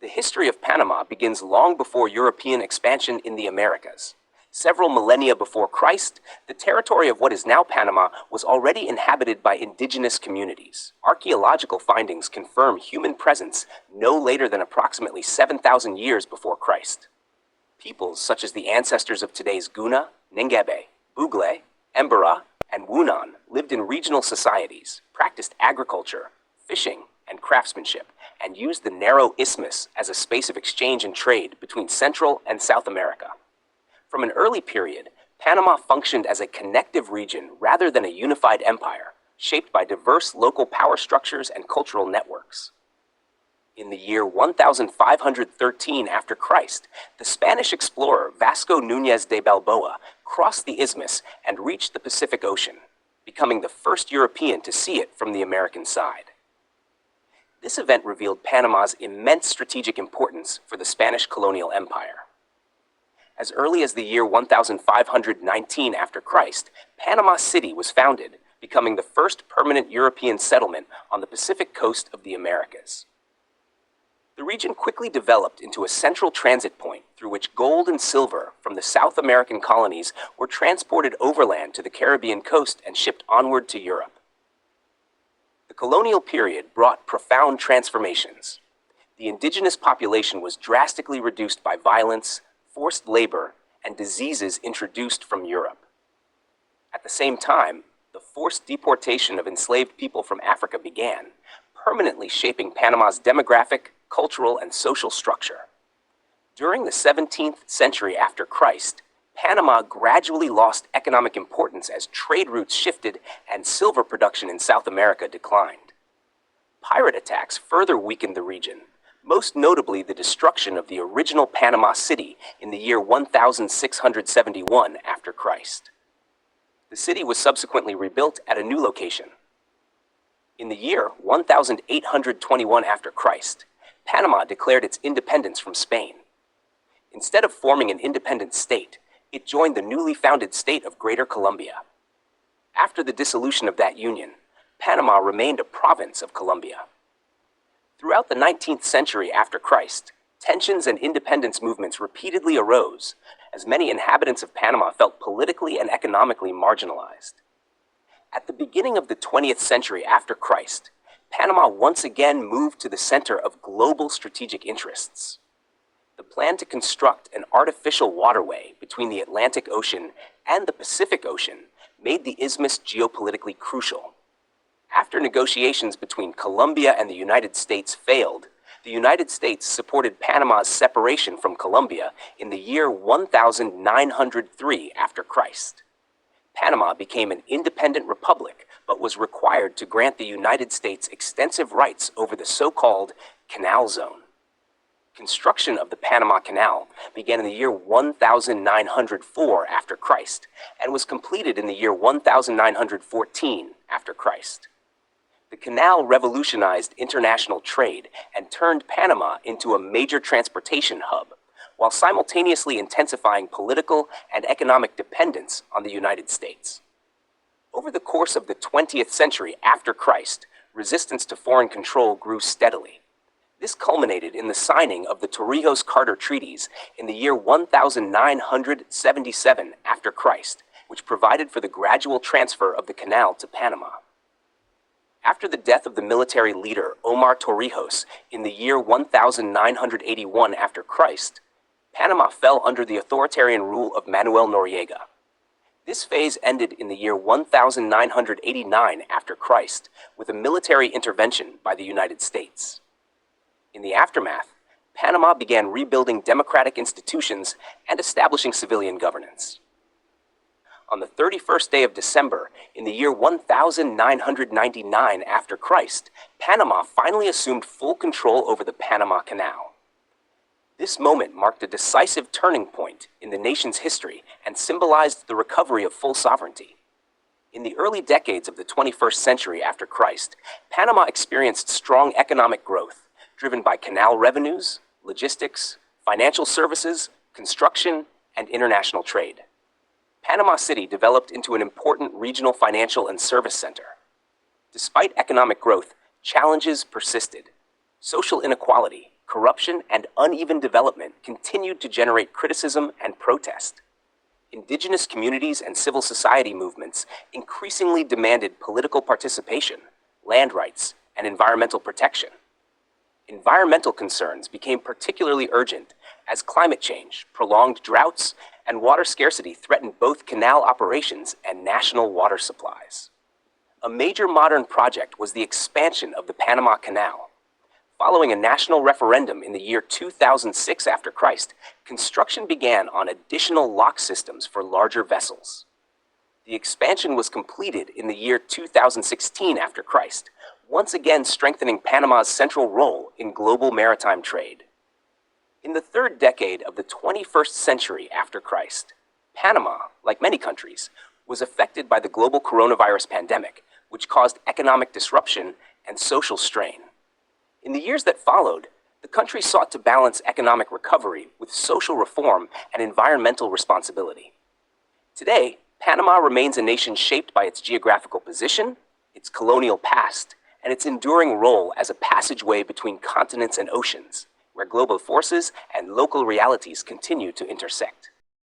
The history of Panama begins long before European expansion in the Americas. Several millennia before Christ, the territory of what is now Panama was already inhabited by indigenous communities. Archaeological findings confirm human presence no later than approximately 7,000 years before Christ. Peoples such as the ancestors of today's Guna, Ningebe, Bugle, Embera, and Wunan lived in regional societies, practiced agriculture, fishing, and craftsmanship, and used the narrow isthmus as a space of exchange and trade between Central and South America. From an early period, Panama functioned as a connective region rather than a unified empire, shaped by diverse local power structures and cultural networks. In the year 1513 after Christ, the Spanish explorer Vasco Núñez de Balboa crossed the isthmus and reached the Pacific Ocean, becoming the first European to see it from the American side. This event revealed Panama's immense strategic importance for the Spanish colonial empire. As early as the year 1519 after Christ, Panama City was founded, becoming the first permanent European settlement on the Pacific coast of the Americas. The region quickly developed into a central transit point through which gold and silver from the South American colonies were transported overland to the Caribbean coast and shipped onward to Europe. The colonial period brought profound transformations. The indigenous population was drastically reduced by violence, forced labor, and diseases introduced from Europe. At the same time, the forced deportation of enslaved people from Africa began, permanently shaping Panama's demographic, cultural, and social structure. During the 17th century after Christ, Panama gradually lost economic importance as trade routes shifted and silver production in South America declined. Pirate attacks further weakened the region, most notably the destruction of the original Panama City in the year 1671 after Christ. The city was subsequently rebuilt at a new location. In the year 1821 after Christ, Panama declared its independence from Spain. Instead of forming an independent state, it joined the newly founded state of Greater Colombia. After the dissolution of that union, Panama remained a province of Colombia. Throughout the 19th century after Christ, tensions and independence movements repeatedly arose, as many inhabitants of Panama felt politically and economically marginalized. At the beginning of the 20th century after Christ, Panama once again moved to the center of global strategic interests. The plan to construct an artificial waterway between the Atlantic Ocean and the Pacific Ocean made the isthmus geopolitically crucial. After negotiations between Colombia and the United States failed, the United States supported Panama's separation from Colombia in the year 1903 after Christ. Panama became an independent republic, but was required to grant the United States extensive rights over the so-called Canal Zone. Construction of the Panama Canal began in the year 1904 after Christ and was completed in the year 1914 after Christ. The canal revolutionized international trade and turned Panama into a major transportation hub, while simultaneously intensifying political and economic dependence on the United States. Over the course of the 20th century after Christ, resistance to foreign control grew steadily. This culminated in the signing of the Torrijos-Carter Treaties in the year 1977 after Christ, which provided for the gradual transfer of the canal to Panama. After the death of the military leader Omar Torrijos in the year 1981 after Christ, Panama fell under the authoritarian rule of Manuel Noriega. This phase ended in the year 1989 after Christ with a military intervention by the United States. In the aftermath, Panama began rebuilding democratic institutions and establishing civilian governance. On the 31st day of December, in the year 1999 after Christ, Panama finally assumed full control over the Panama Canal. This moment marked a decisive turning point in the nation's history and symbolized the recovery of full sovereignty. In the early decades of the 21st century after Christ, Panama experienced strong economic growth, driven by canal revenues, logistics, financial services, construction, and international trade. Panama City developed into an important regional financial and service center. Despite economic growth, challenges persisted. Social inequality, corruption, and uneven development continued to generate criticism and protest. Indigenous communities and civil society movements increasingly demanded political participation, land rights, and environmental protection. Environmental concerns became particularly urgent as climate change, prolonged droughts, and water scarcity threatened both canal operations and national water supplies. A major modern project was the expansion of the Panama Canal. Following a national referendum in the year 2006 after Christ, construction began on additional lock systems for larger vessels. The expansion was completed in the year 2016 after Christ, once again strengthening Panama's central role in global maritime trade. In the third decade of the 21st century after Christ, Panama, like many countries, was affected by the global coronavirus pandemic, which caused economic disruption and social strain. In the years that followed, the country sought to balance economic recovery with social reform and environmental responsibility. Today, Panama remains a nation shaped by its geographical position, its colonial past, and its enduring role as a passageway between continents and oceans, where global forces and local realities continue to intersect.